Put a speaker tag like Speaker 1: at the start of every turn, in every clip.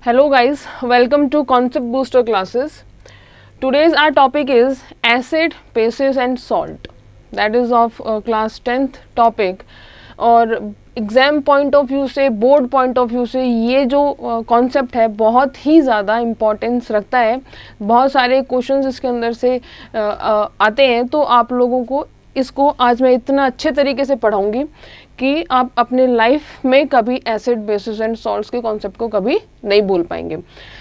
Speaker 1: Hello guys, welcome to Concept Booster classes. Today's our topic is acid, bases and salt. That is of class 10th topic. और exam point of view से, board point of view से ये जो concept है बहुत ही ज़्यादा importance रखता है. बहुत सारे क्वेश्चंस इसके अंदर से आते हैं, तो आप लोगों को इसको आज मैं इतना अच्छे तरीके से पढ़ाऊँगी कि आप अपने लाइफ में कभी एसिड बेसिस एंड सॉल्ट्स के कॉन्सेप्ट को कभी नहीं भूल पाएंगे.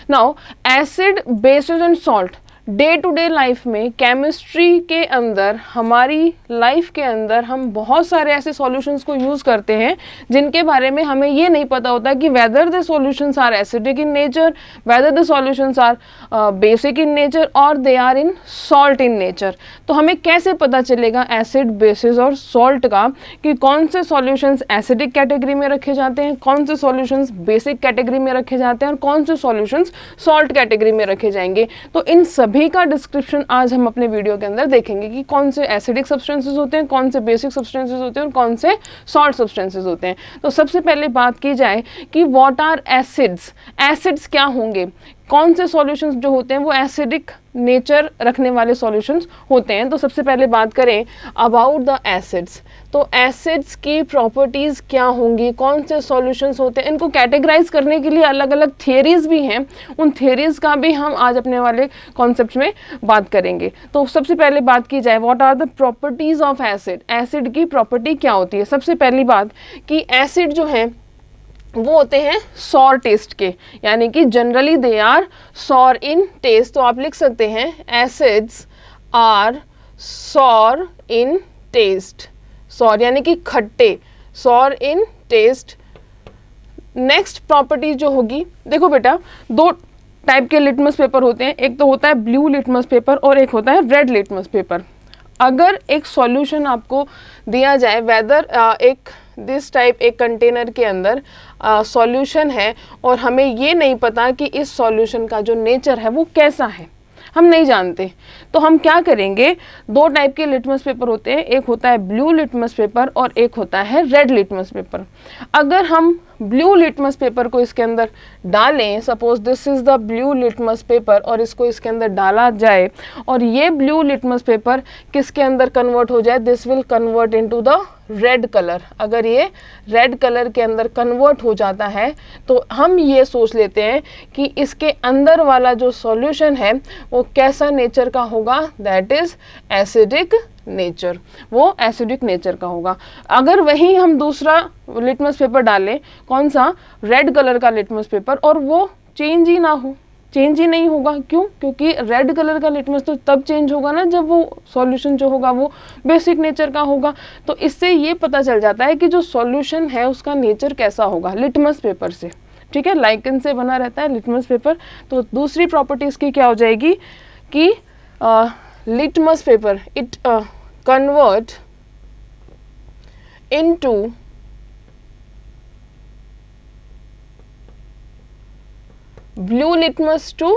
Speaker 1: Now acid bases and salt day to day life में, केमिस्ट्री के अंदर, हमारी लाइफ के अंदर हम बहुत सारे ऐसे सॉल्यूशंस को यूज़ करते हैं जिनके बारे में हमें ये नहीं पता होता कि whether the solutions are acidic in nature, whether the solutions are basic in nature और they are in salt in nature. तो हमें कैसे पता चलेगा एसिड, बेसिस और सॉल्ट का कि कौन से सॉल्यूशंस एसिडिक कैटेगरी में रखे जाते हैं, कौन से सॉल्यूशंस बेसिक कैटेगरी में रखे जाते हैं और कौन से सॉल्यूशंस सॉल्ट कैटेगरी में रखे जाएंगे. तो इन सभी का डिस्क्रिप्शन आज हम अपने वीडियो के अंदर देखेंगे कि कौन से एसिडिक सब्सटेंसेस होते हैं, कौन से बेसिक सब्सटेंसेस होते हैं और कौन से सॉल्ट सब्सटेंसेस होते हैं. तो सबसे पहले बात की जाए कि व्हाट आर एसिड्स. एसिड्स क्या होंगे, कौन से सॉल्यूशंस जो होते हैं वो एसिडिक नेचर रखने वाले सॉल्यूशंस होते हैं. तो सबसे पहले बात करें अबाउट द एसिड्स. तो एसिड्स की प्रॉपर्टीज़ क्या होंगी, कौन से सॉल्यूशंस होते हैं, इनको कैटेगराइज करने के लिए अलग अलग थियरीज भी हैं. उन थियरीज का भी हम आज अपने वाले कॉन्सेप्ट में बात करेंगे. तो सबसे पहले बात की जाए what are the properties of acid. Acid की प्रॉपर्टी क्या होती है. सबसे पहली बात कि एसिड जो है वो होते हैं सॉर टेस्ट के, यानी कि generally they are sour in taste. तो आप लिख सकते हैं acids are sour in taste. Sour यानी कि खट्टे, sour in taste. Next property जो होगी, देखो बेटा दो टाइप के लिटमस पेपर होते हैं. एक तो होता है ब्लू लिटमस पेपर और एक होता है रेड लिटमस पेपर. अगर एक सॉल्यूशन आपको दिया जाए, वेदर एक दिस टाइप एक कंटेनर के अंदर सॉल्यूशन है और हमें ये नहीं पता कि इस सॉल्यूशन का जो नेचर है वो कैसा है, हम नहीं जानते, तो हम क्या करेंगे. दो टाइप के लिटमस पेपर होते हैं, एक होता है ब्लू लिटमस पेपर और एक होता है रेड लिटमस पेपर. अगर हम ब्लू लिटमस पेपर को इसके अंदर डालें, suppose this is the blue litmus paper, और इसको इसके अंदर डाला जाए और ये ब्लू लिटमस पेपर किसके अंदर कन्वर्ट हो जाए, this will convert into the red colour. अगर ये रेड कलर के अंदर कन्वर्ट हो जाता है तो हम ये सोच लेते हैं कि इसके अंदर वाला जो सॉल्यूशन है वो कैसा नेचर का होगा, दैट इज़ एसिडिक नेचर, वो एसिडिक नेचर का होगा. अगर वही हम दूसरा लिटमस पेपर डालें, कौन सा, रेड कलर का लिटमस पेपर, और वो चेंज ही ना हो, चेंज ही नहीं होगा. क्यों? क्योंकि रेड कलर का लिटमस तो तब चेंज होगा ना जब वो सॉल्यूशन जो होगा वो बेसिक नेचर का होगा. तो इससे ये पता चल जाता है कि जो सॉल्यूशन है उसका नेचर कैसा होगा लिटमस पेपर से. ठीक है, लाइकन से बना रहता है लिटमस पेपर. तो दूसरी प्रॉपर्टी इसकी क्या हो जाएगी कि litmus paper it convert into blue litmus to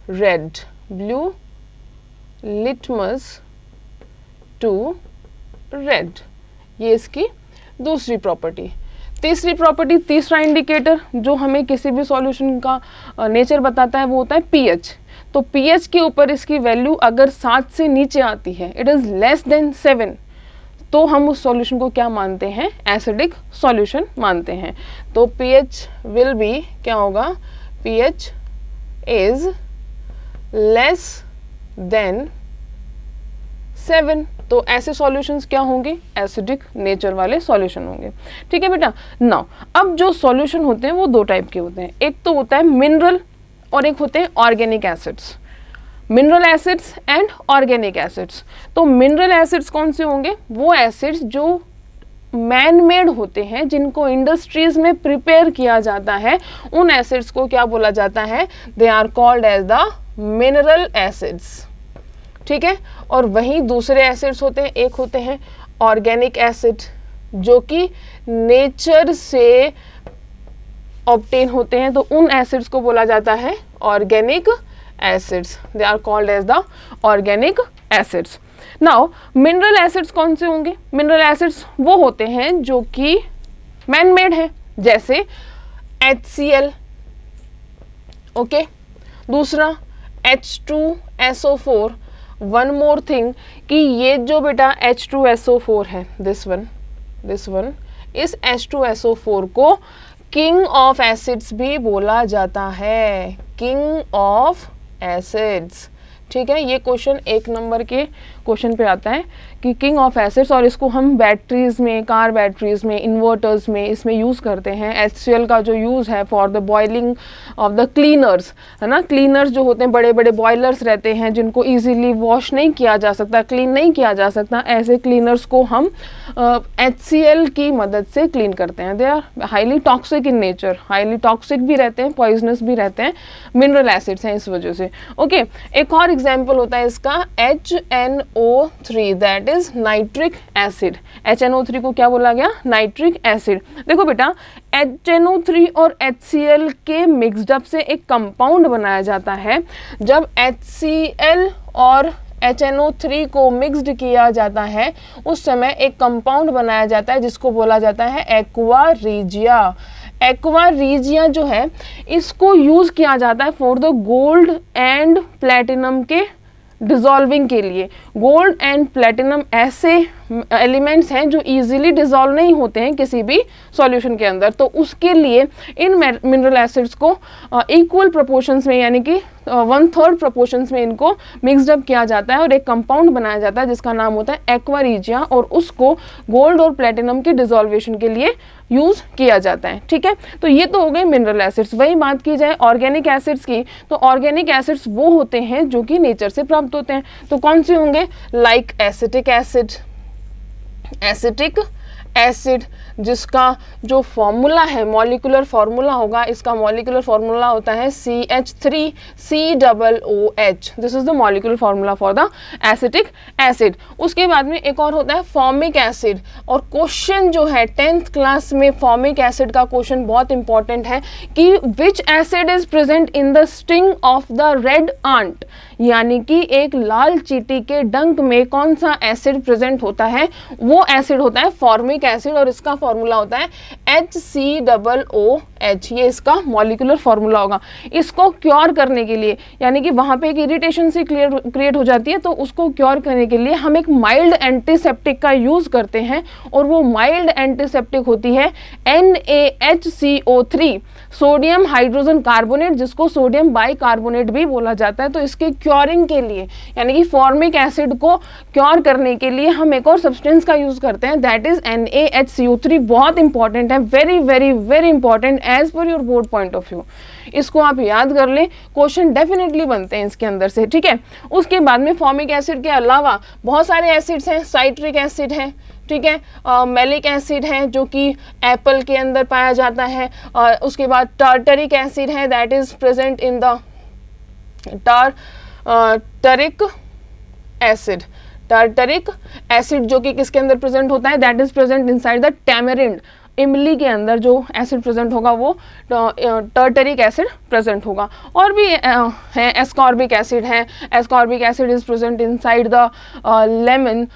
Speaker 1: red, blue litmus to red. ये इसकी दूसरी प्रॉपर्टी. तीसरी प्रॉपर्टी, तीसरा इंडिकेटर जो हमें किसी भी सॉल्यूशन का नेचर बताता है वो होता है पीएच. तो पीएच के ऊपर इसकी वैल्यू अगर 7 से नीचे आती है, इट इज़ लेस देन 7, तो हम उस सॉल्यूशन को क्या मानते हैं, एसिडिक सॉल्यूशन मानते हैं. तो पीएच विल बी क्या होगा, पीएच इज लेस देन 7. तो ऐसे सॉल्यूशंस क्या होंगे, एसिडिक नेचर वाले सॉल्यूशन होंगे. ठीक है बेटा. नाउ अब जो सॉल्यूशन होते हैं वो दो टाइप के होते हैं. एक तो होता है मिनरल और एक होते हैं organic acids. Mineral acids and organic acids. तो मिनरल एसिड्स कौन से होंगे, वो एसिड्स जो मैन मेड होते हैं, जिनको इंडस्ट्रीज में प्रिपेयर किया जाता है, उन एसिड्स को क्या बोला जाता है, they are called as the mineral acids. ठीक है. और वहीं दूसरे एसिड्स होते हैं, एक होते हैं ऑर्गेनिक एसिड जो कि नेचर से ऑब्टेन होते हैं. तो उन एसिड्स को बोला जाता है organic acids. They are called as the organic acids. Now mineral acids कौन से होंगे, मिनरल एसिड्स वो होते हैं जो कि मैन मेड है, जैसे HCl, ओके। दूसरा H2SO4, वन मोर थिंग कि ये जो बेटा H2SO4 है, दिस वन इस H2SO4 को किंग ऑफ एसिड्स भी बोला जाता है, किंग ऑफ एसिड्स। ठीक है, ये क्वेश्चन 1 नंबर के क्वेश्चन पे आता है कि किंग ऑफ एसिड्स, और इसको हम बैटरीज में, कार बैटरीज में, इन्वर्टर्स में इसमें यूज़ करते हैं। HCl का जो यूज़ है for the boiling of the cleaners, है ना, क्लीनर्स जो होते हैं, बड़े बड़े बॉयलर्स रहते हैं जिनको इजीली वॉश नहीं किया जा सकता, क्लीन नहीं किया जा सकता, ऐसे क्लीनर्स को हम HCl की मदद से क्लीन करते हैं। They are highly toxic in nature, highly toxic भी रहते हैं, पॉइजनस भी रहते हैं, मिनरल एसिड्स हैं इस वजह से। ओके, एक और एग्जाम्पल होता है इसका HNO3, that is nitric acid. HNO3 को क्या बोला गया? Nitric acid. देखो बेटा, HNO3 और HCl के मिक्सडअप से एक कंपाउंड बनाया जाता है। जब HCl और HNO3 को मिक्स्ड किया जाता है उस समय एक कंपाउंड बनाया जाता है जिसको बोला जाता है एक्वा रीजिया। एक्वा रीजिया जो है इसको यूज किया जाता है for the gold and platinum के डिजॉल्विंग के लिए। गोल्ड एंड प्लेटिनम ऐसे एलिमेंट्स हैं जो इजीली डिजॉल्व नहीं होते हैं किसी भी सॉल्यूशन के अंदर, तो उसके लिए इन मिनरल एसिड्स को इक्वल प्रोपोर्शंस में, यानी कि 1/3 प्रोपोर्शंस में इनको मिक्सड अप किया जाता है और एक कंपाउंड बनाया जाता है जिसका नाम होता है एक्वा रीजिया, और उसको गोल्ड और प्लेटिनम के डिजॉल्वेशन के लिए यूज किया जाता है। ठीक है, तो ये तो हो गए मिनरल एसिड्स। वही बात की जाए ऑर्गेनिक एसिड्स की, तो ऑर्गेनिक एसिड्स वो होते हैं जो कि नेचर से प्राप्त होते हैं। तो कौन से होंगे? Like acetic acid, acetic acid जिसका जो फॉर्मूला है, मॉलिक्यूलर फॉर्मूला होगा, इसका मॉलिक्यूलर फॉर्मूला होता है CH3COOH। This is the molecular formula for the acetic acid. उसके बाद में एक और होता है फॉर्मिक एसिड, और क्वेश्चन जो है 10th क्लास में फॉर्मिक एसिड का क्वेश्चन बहुत इंपॉर्टेंट है कि विच acid is present in the sting of the red ant, यानी कि एक लाल चींटी के डंक में कौन सा एसिड प्रेजेंट होता है, वो एसिड होता है फॉर्मिक एसिड, और इसका फॉर्मूला होता है HCOOH। ये इसका मॉलिक्यूलर फॉर्मूला होगा। इसको क्योर करने के लिए, यानी कि वहां पे एक इरिटेशन सी क्रिएट हो जाती है, तो उसको क्योर करने के लिए हम एक माइल्ड एंटीसेप्टिक का यूज करते हैं, और वो माइल्ड एंटीसेप्टिक होती है NaHCO3, सोडियम हाइड्रोजन कार्बोनेट, जिसको सोडियम बाइकार्बोनेट भी बोला जाता है। तो इसके क्योरिंग के लिए, यानी कि फॉर्मिक एसिड को क्योर करने के लिए हम एक और सब्सटेंस का यूज करते हैं, दैट इज NaHCO3। बहुत इंपॉर्टेंट है, very very very important as per your board point of view. इसको आप याद कर लें, क्वेश्चन डेफिनेटली बनते हैं इसके अंदर से। ठीक है, उसके बाद में फॉर्मिक एसिड के अलावा बहुत सारे एसिड्स हैं। साइट्रिक एसिड है, ठीक है, मेलिक एसिड है जो कि एप्पल के अंदर पाया जाता है। उसके बाद टार्टरिक एसिड है, that is present in the tartaric acid. Tartaric acid जो कि किसके अंदर प्रेजेंट होता है? That is present inside the tamarind. इमली के अंदर जो एसिड प्रेजेंट होगा वो टार्टरिक एसिड प्रेजेंट होगा। और भी है, एस्कॉर्बिक एसिड है। Ascorbic acid is present inside the lemon,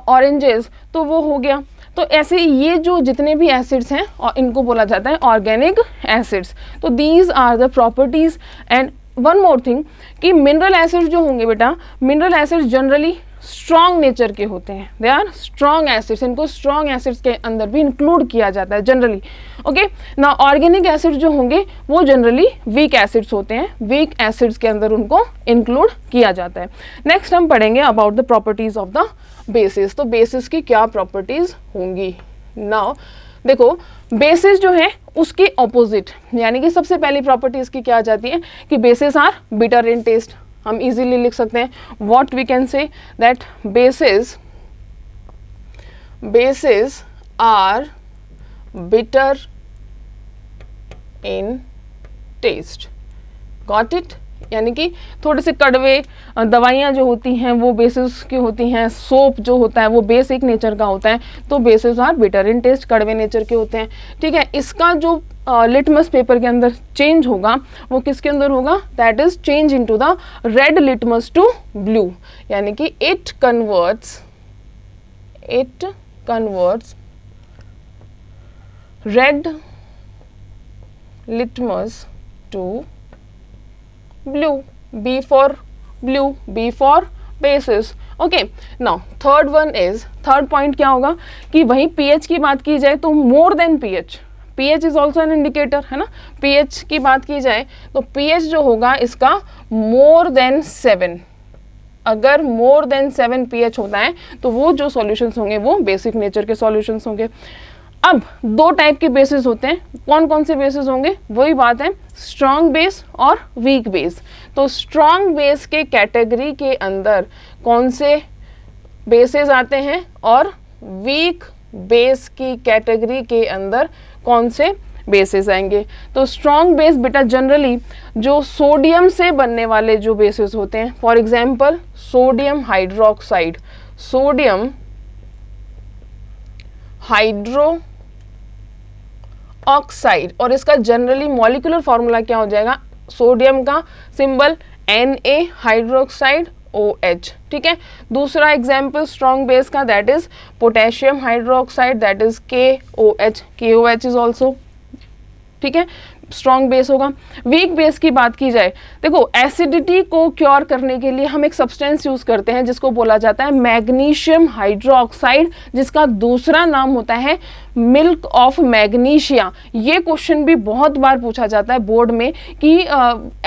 Speaker 1: oranges, तो वो हो गया। तो ऐसे ये जो जितने भी एसिड्स हैं इनको बोला जाता है ऑर्गेनिक एसिड्स। तो these are the properties. And one more thing कि मिनरल एसिड्स जो होंगे बेटा, mineral acids generally strong nature के होते हैं। दे आर स्ट्रॉन्ग एसिड्स, इनको स्ट्रॉन्ग एसिड्स के अंदर भी इंक्लूड किया जाता है जनरली। ओके ना, ऑर्गेनिक एसिड्स जो होंगे वो जनरली वीक एसिड्स होते हैं, वीक एसिड्स के अंदर उनको इंक्लूड किया जाता है। नेक्स्ट हम पढ़ेंगे about the properties of the basis. तो बेसिस की क्या प्रॉपर्टीज होंगी? नाउ देखो, बेसिस जो है उसके ऑपोजिट, यानी कि सबसे पहली प्रॉपर्टी इसकी क्या आ जाती है कि bases are bitter in taste. हम इजीली लिख सकते हैं what we can say that bases are bitter in taste. Got it? यानी कि थोड़े से कड़वे, दवाइयाँ जो होती हैं वो बेसिस की होती हैं, सोप जो होता है वो बेसिक नेचर का होता है, तो bases are bitter in taste, कड़वे नेचर के होते हैं। ठीक है, इसका जो लिटमस पेपर के अंदर चेंज होगा वो किसके अंदर होगा? That is change into the red litmus to blue, यानी कि it converts red litmus to blue, B for blue, B for bases. Okay, now third one is, third point क्या होगा कि वही pH की बात की जाए तो more than pH, pH is also an indicator, है ना. pH की बात की जाए तो pH जो होगा इसका मोर देन 7, अगर मोर देन 7 pH होता है तो वो जो सॉल्यूशंस होंगे वो बेसिक नेचर के सॉल्यूशंस होंगे. अब दो टाइप के बेसिस होते हैं. कौन कौन से बेसिस होंगे, वही बात है, स्ट्रॉन्ग बेस और वीक बेस. तो स्ट्रॉन्ग बेस के कैटेगरी के अंदर कौन से बेसिस आते हैं और वीक बेस की कैटेगरी के अंदर कौन से बेसिस आएंगे. तो स्ट्रॉन्ग बेस बेटा जनरली जो सोडियम से बनने वाले जो बेसिस होते हैं, for example sodium hydroxide, sodium hydro oxide, और इसका जनरली मॉलिक्यूलर फॉर्मूला क्या हो जाएगा, सोडियम का सिंबल Na हाइड्रोक्साइड OH. ठीक है. दूसरा एग्जाम्पल स्ट्रॉन्ग बेस का, that is potassium hydroxide, that is KOH. KOH is also, ठीक है, स्ट्रॉन्ग बेस होगा. वीक बेस की बात की जाए, देखो एसिडिटी को क्योर करने के लिए हम एक सब्सटेंस यूज करते हैं जिसको बोला जाता है मैग्नीशियम हाइड्रोक्साइड, जिसका दूसरा नाम होता है मिल्क ऑफ मैग्नीशिया. ये क्वेश्चन भी बहुत बार पूछा जाता है बोर्ड में कि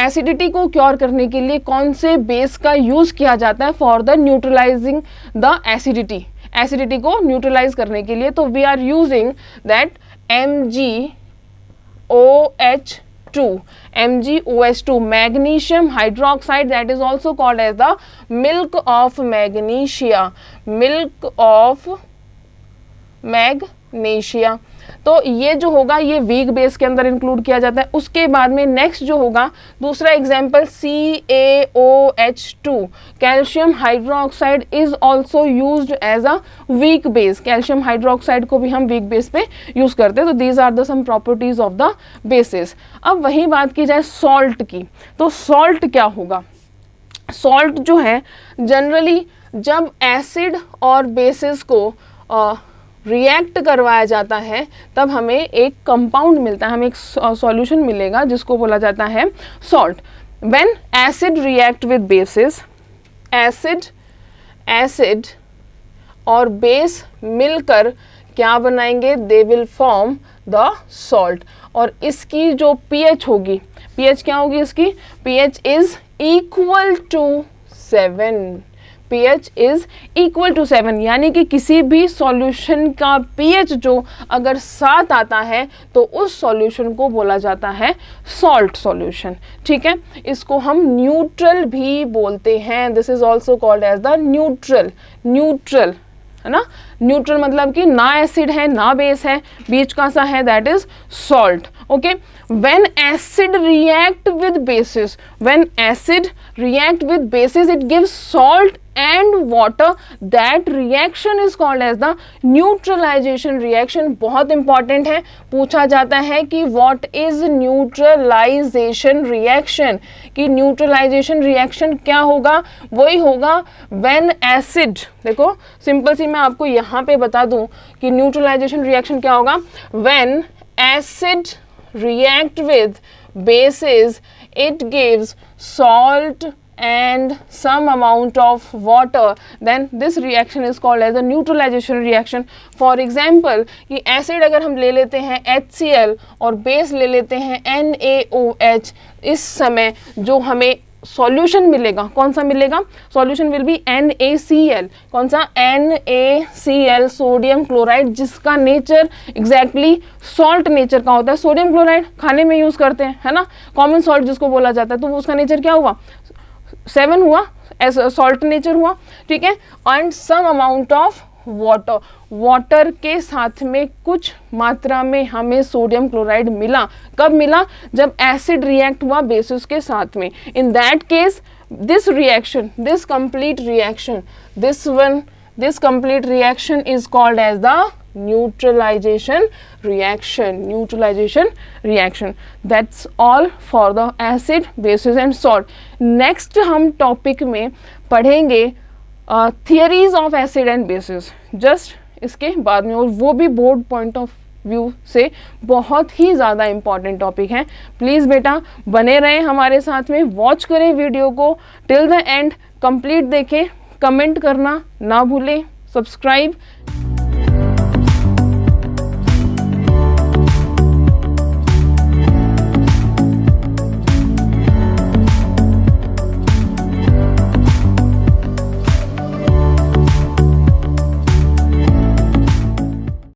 Speaker 1: एसिडिटी को क्योर करने के लिए कौन से बेस का यूज किया जाता है for the neutralizing the acidity, acidity को न्यूट्रलाइज करने के लिए. तो we are using that MgOH2, MgOH2, magnesium hydroxide, that is also called as the milk of magnesia, milk of magnesia. तो ये जो होगा ये वीक बेस के अंदर इंक्लूड किया जाता है. उसके बाद में नेक्स्ट जो होगा दूसरा example CaOH2, calcium hydroxide is also used as a weak base. Calcium hydroxide को भी हम वीक बेस पे यूज करते हैं. तो these are the some properties of the bases. अब वही बात की जाए सॉल्ट की, तो सॉल्ट क्या होगा, सॉल्ट जो है जनरली जब एसिड और बेसिस को रिएक्ट करवाया जाता है तब हमें एक कंपाउंड मिलता है, हमें एक सॉल्यूशन मिलेगा जिसको बोला जाता है salt. When acid react with basis, acid और बेस मिलकर क्या बनाएंगे, they will form the salt. और इसकी जो pH होगी, pH क्या होगी इसकी, pH is equal to 7, pH is equal to 7, यानी कि किसी भी सॉल्यूशन का pH जो अगर 7 आता है तो उस सॉल्यूशन को बोला जाता है सॉल्ट सॉल्यूशन. ठीक है, इसको हम न्यूट्रल भी बोलते हैं. This is also called as the neutral. Neutral है ना, न्यूट्रल मतलब कि ना एसिड है ना बेस है, बीच का सा है, that is salt. Okay, when acid react with bases, when acid react with bases it gives salt and water. that reaction is called as the neutralization reaction. बहुत important है, पूछा जाता है कि what is neutralization reaction, कि neutralization reaction क्या होगा, वही होगा when acid, देखो सिंपल सी मैं आपको यहाँ पे बता दूँ कि neutralization reaction क्या होगा, when acid react with bases it gives salt and some amount of water, then this reaction is called as a neutralization reaction. for example कि एसिड अगर हम ले लेते हैं HCl और बेस ले लेते हैं NaOH, इस समय जो हमें सॉल्यूशन मिलेगा, कौन सा मिलेगा, सॉल्यूशन विल बी NaCl. कौन सा, NaCl, सोडियम क्लोराइड, जिसका नेचर एग्जैक्टली सॉल्ट नेचर का होता है. सोडियम क्लोराइड खाने में यूज करते हैं, है ना, कॉमन सॉल्ट जिसको बोला जाता है, तो उसका नेचर क्या हुआ, 7 हुआ, सॉल्ट नेचर हुआ. ठीक है, and some amount of water, water के साथ में कुछ मात्रा में हमें सोडियम क्लोराइड मिला. कब मिला, जब एसिड रिएक्ट हुआ बेसिस के साथ में. In that case this reaction, this complete reaction, this complete reaction is called as the neutralization reaction. That's all for the acid, bases and salt. next हम topic में पढ़ेंगे theories of acid and bases, just इसके बाद में, और वो भी board point of view से बहुत ही ज़्यादा इम्पॉर्टेंट टॉपिक है। प्लीज़ बेटा बने रहें हमारे साथ में, वॉच करें वीडियो को टिल द एंड, कंप्लीट देखें, कमेंट करना ना भूलें, सब्सक्राइब